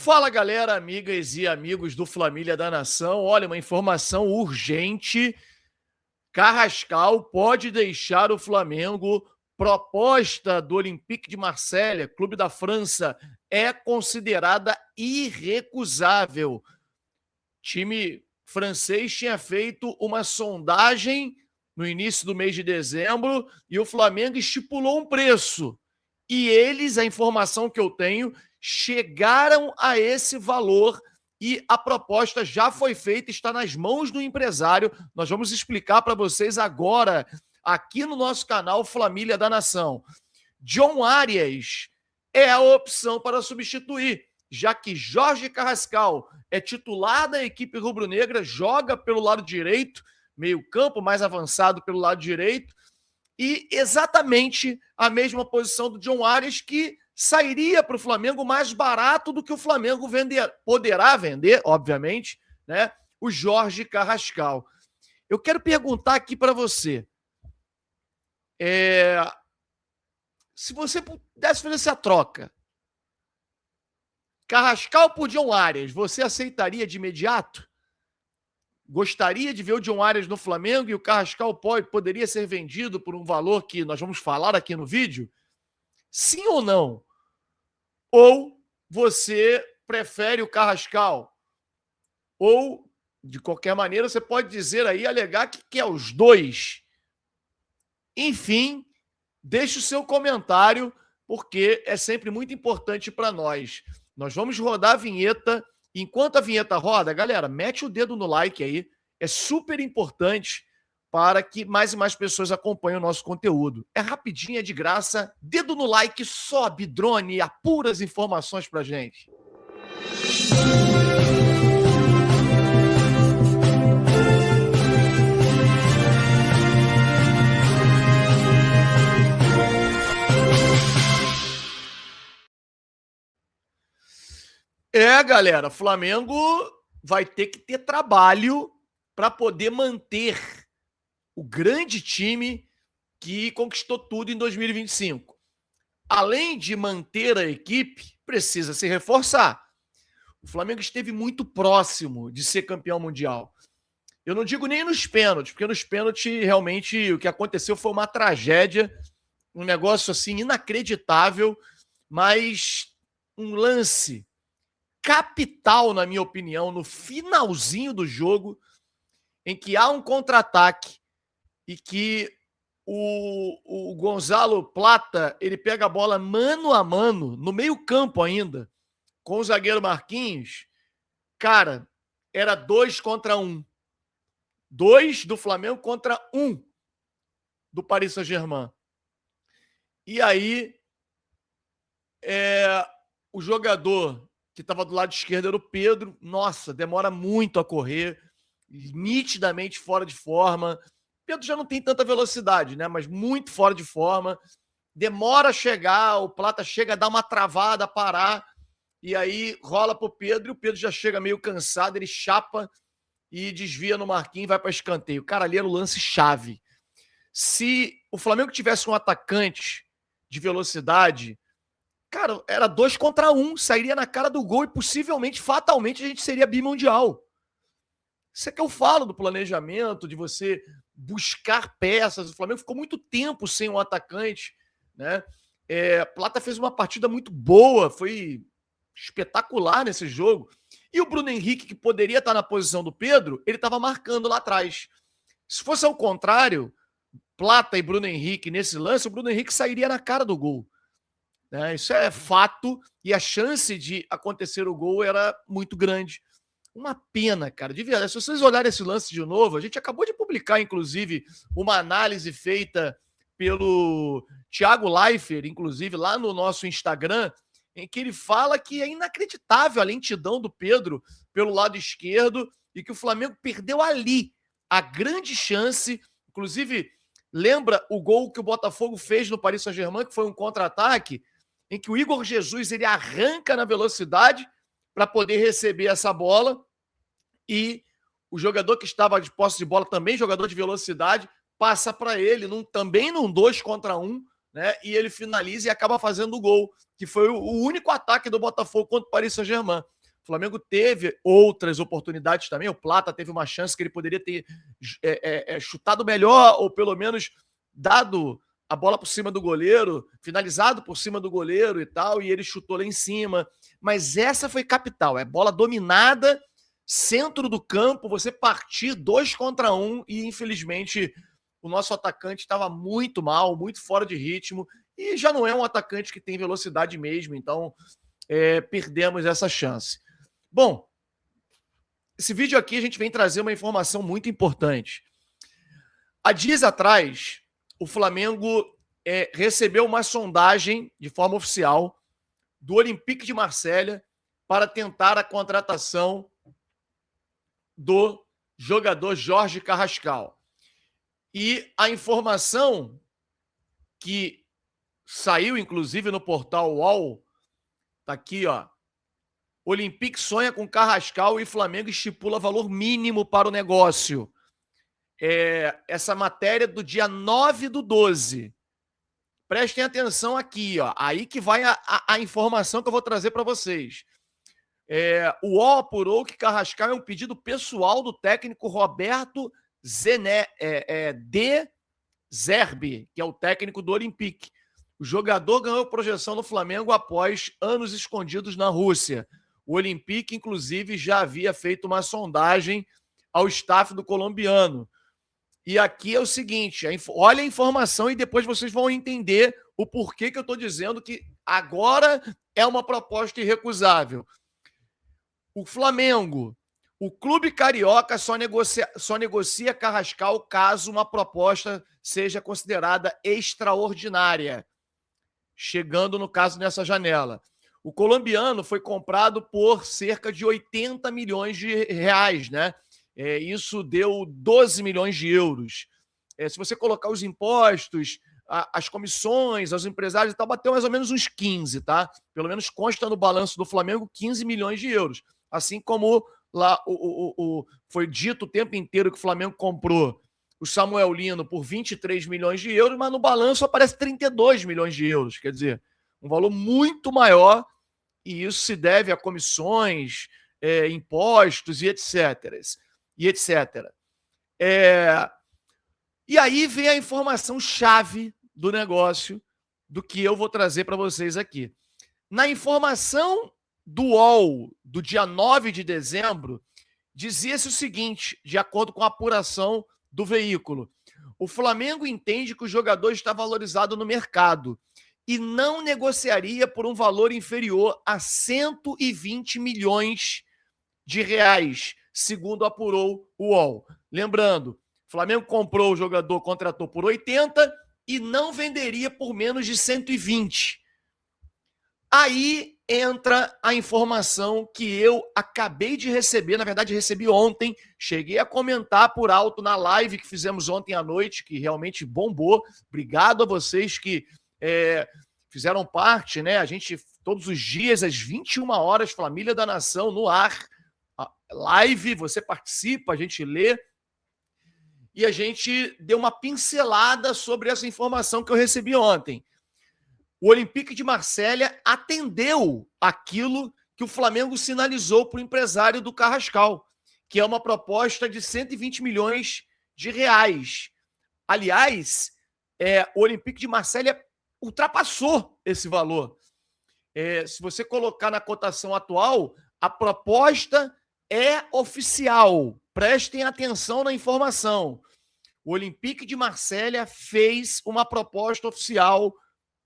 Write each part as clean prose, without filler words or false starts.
Fala, galera, amigas e amigos do Família da Nação. Olha, uma informação urgente. Carrascal pode deixar o Flamengo. Proposta do Olympique de Marselha, clube da França, é considerada irrecusável. Time francês tinha feito uma sondagem no início do mês de dezembro e o Flamengo estipulou um preço. E eles, a informação que eu tenho, chegaram a esse valor e a proposta já foi feita, está nas mãos do empresário. Nós vamos explicar para vocês agora, aqui no nosso canal Família da Nação. John Arias é a opção para substituir, já que Jorge Carrascal é titular da equipe rubro-negra, joga pelo lado direito, meio-campo mais avançado pelo lado direito, e exatamente a mesma posição do John Arias, que sairia para o Flamengo mais barato do que o Flamengo poderá vender, obviamente, né? O Jorge Carrascal. Eu quero perguntar aqui para você, se você pudesse fazer essa troca, Carrascal por John Arias, você aceitaria de imediato? Gostaria de ver o John Arias no Flamengo e o Carrascal poderia ser vendido por um valor que nós vamos falar aqui no vídeo? Sim ou não? Ou você prefere o Carrascal? Ou, de qualquer maneira, você pode dizer aí, alegar que quer os dois. Enfim, deixe o seu comentário, porque é sempre muito importante para nós. Nós vamos rodar a vinheta. Enquanto a vinheta roda, galera, mete o dedo no like aí. É super importante para que mais e mais pessoas acompanhem o nosso conteúdo. É rapidinho, é de graça. Dedo no like, sobe, drone, apura as informações pra gente. Galera, Flamengo vai ter que ter trabalho para poder manter o grande time que conquistou tudo em 2025. Além de manter a equipe, precisa se reforçar. O Flamengo esteve muito próximo de ser campeão mundial. Eu não digo nem nos pênaltis, porque nos pênaltis realmente o que aconteceu foi uma tragédia, um negócio assim inacreditável, mas um lance capital, na minha opinião, no finalzinho do jogo, em que há um contra-ataque e que o Gonzalo Plata, ele pega a bola mano a mano, no meio campo ainda, com o zagueiro Marquinhos. Cara, era 2 contra 1. 2 do Flamengo contra 1 do Paris Saint-Germain. E aí, o jogador que estava do lado esquerdo era o Pedro. Nossa, demora muito a correr, nitidamente fora de forma. Pedro já não tem tanta velocidade, né? Mas muito fora de forma. Demora a chegar, o Plata chega a dar uma travada, a parar, e aí rola pro Pedro, e o Pedro já chega meio cansado, ele chapa e desvia no Marquinhos e vai para escanteio. Cara, ali era o lance chave. Se o Flamengo tivesse um atacante de velocidade, cara, era 2 contra 1, sairia na cara do gol e possivelmente, fatalmente, a gente seria bimundial. Isso é que eu falo do planejamento, de você buscar peças. O Flamengo ficou muito tempo sem um atacante, né? Plata fez uma partida muito boa, foi espetacular nesse jogo. E o Bruno Henrique, que poderia estar na posição do Pedro, ele estava marcando lá atrás. Se fosse ao contrário, Plata e Bruno Henrique nesse lance, o Bruno Henrique sairia na cara do gol. Isso é fato, e a chance de acontecer o gol era muito grande. Uma pena, cara, de verdade. Se vocês olharem esse lance de novo, a gente acabou de publicar, inclusive, uma análise feita pelo Thiago Leifert, inclusive, lá no nosso Instagram, em que ele fala que é inacreditável a lentidão do Pedro pelo lado esquerdo e que o Flamengo perdeu ali a grande chance. Inclusive, lembra o gol que o Botafogo fez no Paris Saint-Germain, que foi um contra-ataque, em que o Igor Jesus ele arranca na velocidade para poder receber essa bola e o jogador que estava de posse de bola, também jogador de velocidade, passa para ele, também num 2 contra 1, né? E ele finaliza e acaba fazendo o gol, que foi o único ataque do Botafogo contra o Paris Saint-Germain. Flamengo teve outras oportunidades também. O Plata teve uma chance que ele poderia ter chutado melhor, ou pelo menos dado a bola por cima do goleiro, finalizado por cima do goleiro e tal, e ele chutou lá em cima. Mas essa foi capital, é bola dominada, centro do campo, você partir 2 contra 1, e infelizmente o nosso atacante estava muito mal, muito fora de ritmo, e já não é um atacante que tem velocidade mesmo, então perdemos essa chance. Bom, esse vídeo aqui a gente vem trazer uma informação muito importante. Há dias atrás, o Flamengo recebeu uma sondagem de forma oficial do Olympique de Marselha para tentar a contratação do jogador Jorge Carrascal. E a informação que saiu, inclusive, no portal UOL, tá aqui, ó. Olympique sonha com Carrascal e Flamengo estipula valor mínimo para o negócio. Essa matéria do dia 9/12. Prestem atenção aqui, ó. Aí que vai a informação que eu vou trazer para vocês. O UOL apurou que Carrascal é um pedido pessoal do técnico Roberto De Zerbi, que é o técnico do Olympique. O jogador ganhou projeção no Flamengo após anos escondidos na Rússia. O Olympique, inclusive, já havia feito uma sondagem ao staff do colombiano. E aqui é o seguinte, olha a informação e depois vocês vão entender o porquê que eu estou dizendo que agora é uma proposta irrecusável. O Flamengo, o clube carioca só negocia Carrascal caso uma proposta seja considerada extraordinária, chegando, no caso, nessa janela. O colombiano foi comprado por cerca de 80 milhões de reais, né? Isso deu 12 milhões de euros. Se você colocar os impostos, as comissões, aos empresários e tal, bateu mais ou menos uns 15, tá? Pelo menos consta no balanço do Flamengo 15 milhões de euros. Assim como lá foi dito o tempo inteiro que o Flamengo comprou o Samuel Lino por 23 milhões de euros, mas no balanço aparece 32 milhões de euros. Quer dizer, um valor muito maior, e isso se deve a comissões, impostos e etc. E aí vem a informação chave do negócio, do que eu vou trazer para vocês aqui. Na informação do UOL, do dia 9 de dezembro, dizia-se o seguinte, de acordo com a apuração do veículo: o Flamengo entende que o jogador está valorizado no mercado e não negociaria por um valor inferior a 120 milhões de reais, segundo apurou o UOL. Lembrando, o Flamengo comprou o jogador, contratou por 80 e não venderia por menos de 120. Aí entra a informação que eu acabei de receber, na verdade recebi ontem, cheguei a comentar por alto na live que fizemos ontem à noite, que realmente bombou. Obrigado a vocês que fizeram parte, né? A gente, todos os dias, às 21 horas, Família da Nação, no ar, live, você participa, a gente lê, e a gente deu uma pincelada sobre essa informação que eu recebi ontem. O Olympique de Marselha atendeu aquilo que o Flamengo sinalizou para o empresário do Carrascal, que é uma proposta de 120 milhões de reais. Aliás, o Olympique de Marselha ultrapassou esse valor. Se você colocar na cotação atual, a proposta é oficial. Prestem atenção na informação. O Olympique de Marselha fez uma proposta oficial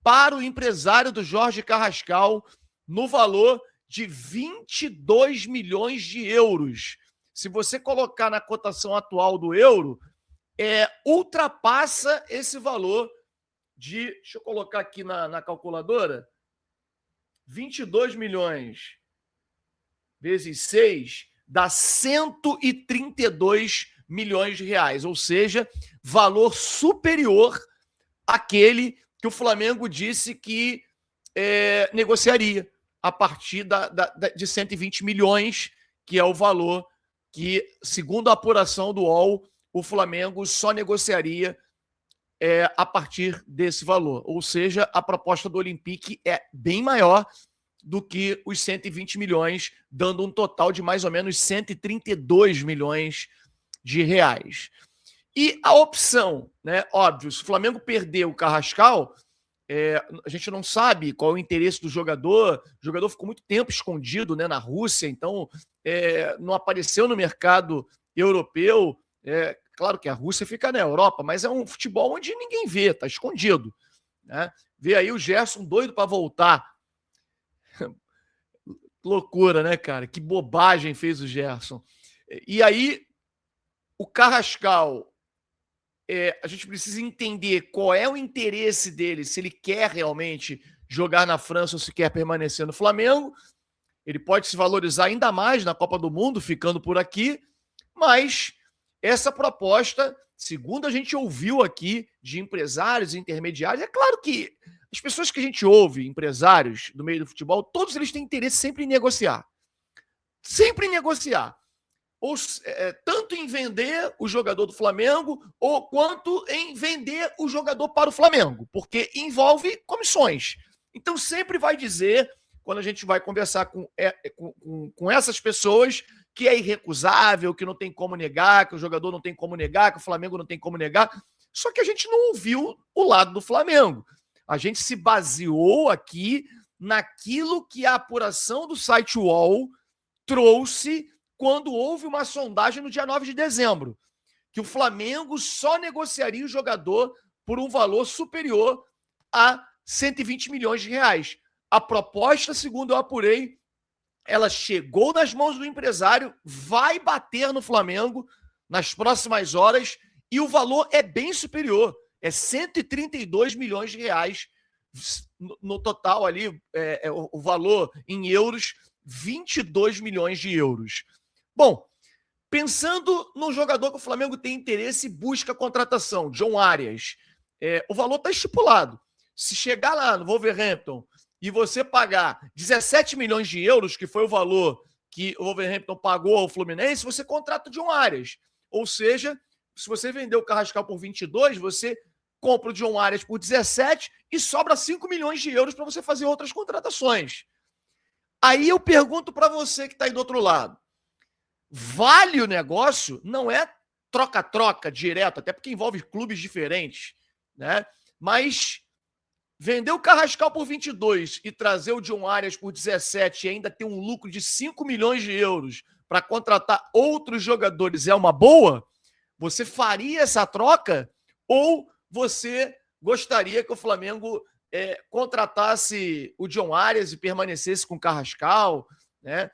para o empresário do Jorge Carrascal no valor de 22 milhões de euros. Se você colocar na cotação atual do euro, ultrapassa esse valor de... Deixa eu colocar aqui na calculadora. 22 milhões vezes 6 dá 132 milhões de reais. Ou seja, valor superior àquele que o Flamengo disse que negociaria a partir de 120 milhões, que é o valor que, segundo a apuração do UOL, o Flamengo só negociaria a partir desse valor. Ou seja, a proposta do Olympique é bem maior do que os 120 milhões, dando um total de mais ou menos 132 milhões de reais. E a opção, né? Óbvio, se o Flamengo perder o Carrascal, a gente não sabe qual é o interesse do jogador. O jogador ficou muito tempo escondido, né, na Rússia, então não apareceu no mercado europeu. Claro que a Rússia fica na Europa, mas é um futebol onde ninguém vê, tá escondido, né? Vê aí o Gerson doido para voltar. Loucura, né, cara? Que bobagem fez o Gerson. E aí, o Carrascal, a gente precisa entender qual é o interesse dele, se ele quer realmente jogar na França ou se quer permanecer no Flamengo. Ele pode se valorizar ainda mais na Copa do Mundo, ficando por aqui, mas essa proposta, segundo a gente ouviu aqui de empresários e intermediários, é claro que as pessoas que a gente ouve, empresários do meio do futebol, todos eles têm interesse sempre em negociar. Sempre em negociar. Ou, tanto em vender o jogador do Flamengo, ou quanto em vender o jogador para o Flamengo, porque envolve comissões. Então sempre vai dizer, quando a gente vai conversar com essas pessoas, que é irrecusável, que não tem como negar, que o jogador não tem como negar, que o Flamengo não tem como negar. Só que a gente não ouviu o lado do Flamengo. A gente se baseou aqui naquilo que a apuração do site UOL trouxe quando houve uma sondagem no dia 9 de dezembro, que o Flamengo só negociaria o jogador por um valor superior a 120 milhões de reais. A proposta, segundo eu apurei, ela chegou nas mãos do empresário, vai bater no Flamengo nas próximas horas e o valor é bem superior. É 132 milhões de reais no total ali, o valor em euros, 22 milhões de euros. Bom, pensando no jogador que o Flamengo tem interesse e busca a contratação, John Arias, o valor está estipulado. Se chegar lá no Wolverhampton e você pagar 17 milhões de euros, que foi o valor que o Wolverhampton pagou ao Fluminense, você contrata o John Arias. Ou seja, se você vender o Carrascal por 22, você compra o John Arias por 17 e sobra 5 milhões de euros para você fazer outras contratações. Aí eu pergunto para você que está aí do outro lado, vale o negócio? Não é troca-troca direto, até porque envolve clubes diferentes, né? Mas vender o Carrascal por 22 e trazer o John Arias por 17 e ainda ter um lucro de 5 milhões de euros para contratar outros jogadores é uma boa? Você faria essa troca? Ou você gostaria que o Flamengo contratasse o John Arias e permanecesse com o Carrascal, né?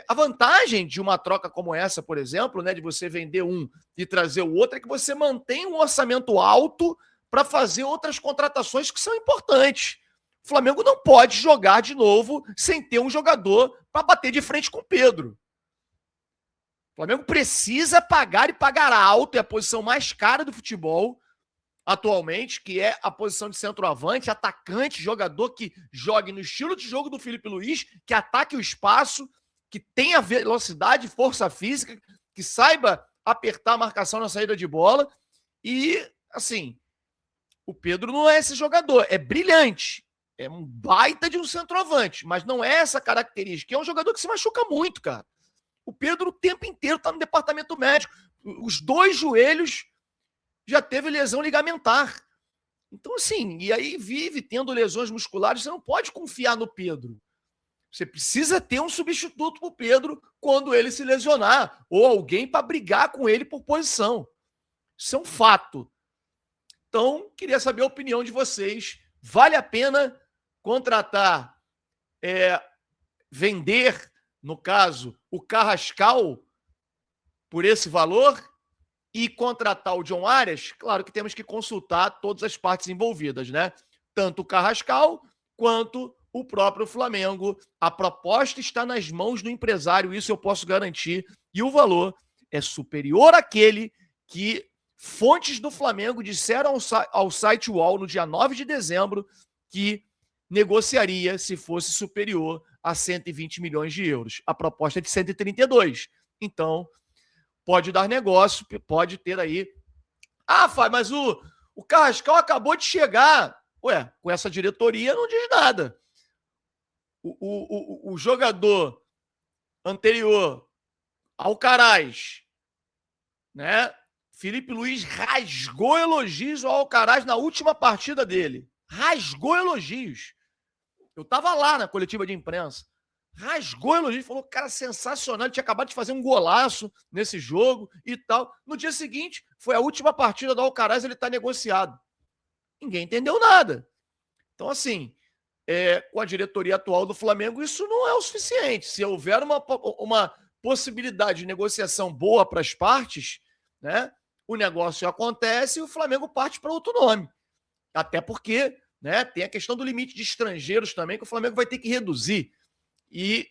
A vantagem de uma troca como essa, por exemplo, né, de você vender um e trazer o outro, é que você mantém um orçamento alto para fazer outras contratações que são importantes. O Flamengo não pode jogar de novo sem ter um jogador para bater de frente com o Pedro. O Flamengo precisa pagar e pagar alto, é a posição mais cara do futebol atualmente, que é a posição de centroavante, atacante, jogador que jogue no estilo de jogo do Felipe Luiz, que ataque o espaço, que tenha velocidade, força física, que saiba apertar a marcação na saída de bola. E, assim, o Pedro não é esse jogador, é brilhante, é um baita de um centroavante, mas não é essa característica. É um jogador que se machuca muito, cara. O Pedro o tempo inteiro está no departamento médico. Os dois joelhos já teve lesão ligamentar. Então, assim, e aí vive tendo lesões musculares, você não pode confiar no Pedro. Você precisa ter um substituto para o Pedro quando ele se lesionar, ou alguém para brigar com ele por posição. Isso é um fato. Então, queria saber a opinião de vocês. Vale a pena contratar, vender, no caso, o Carrascal por esse valor e contratar o John Arias? Claro que temos que consultar todas as partes envolvidas, né? Tanto o Carrascal quanto o próprio Flamengo. A proposta está nas mãos do empresário, isso eu posso garantir, e o valor é superior àquele que fontes do Flamengo disseram ao site UOL no dia 9 de dezembro que negociaria se fosse superior a 120 milhões de euros. A proposta é de 132. Então, pode dar negócio, pode ter aí. Ah, Fábio, mas o Carrascal acabou de chegar. Ué, com essa diretoria não diz nada. o jogador anterior, Alcaraz, né? Felipe Luiz rasgou elogios ao Alcaraz na última partida dele. Rasgou elogios. Eu tava lá na coletiva de imprensa. Rasgou elogios, falou, cara, sensacional, ele tinha acabado de fazer um golaço nesse jogo e tal. No dia seguinte, foi a última partida do Alcaraz, ele tá negociado. Ninguém entendeu nada. Então, assim, com a diretoria atual do Flamengo, isso não é o suficiente. Se houver uma possibilidade de negociação boa para as partes, né, o negócio acontece e o Flamengo parte para outro nome. Até porque, né, tem a questão do limite de estrangeiros também, que o Flamengo vai ter que reduzir. E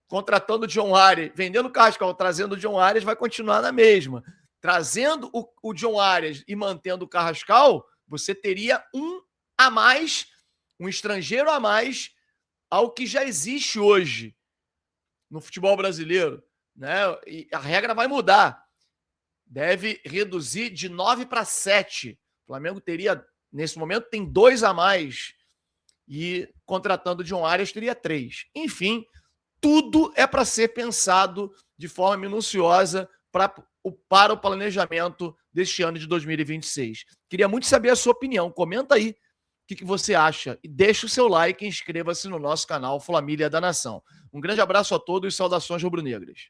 contratando o John Arias, vendendo o Cascal, trazendo o John Arias, vai continuar na mesma. Trazendo o John Arias e mantendo o Carrascal, você teria um a mais, um estrangeiro a mais, ao que já existe hoje no futebol brasileiro, né? E a regra vai mudar. Deve reduzir de 9 para 7. O Flamengo teria, nesse momento, tem 2 a mais. E contratando o John Arias, teria 3. Enfim, tudo é para ser pensado de forma minuciosa para o planejamento deste ano de 2026. Queria muito saber a sua opinião. Comenta aí o que você acha. E deixa o seu like e inscreva-se no nosso canal Família da Nação. Um grande abraço a todos e saudações rubro-negras.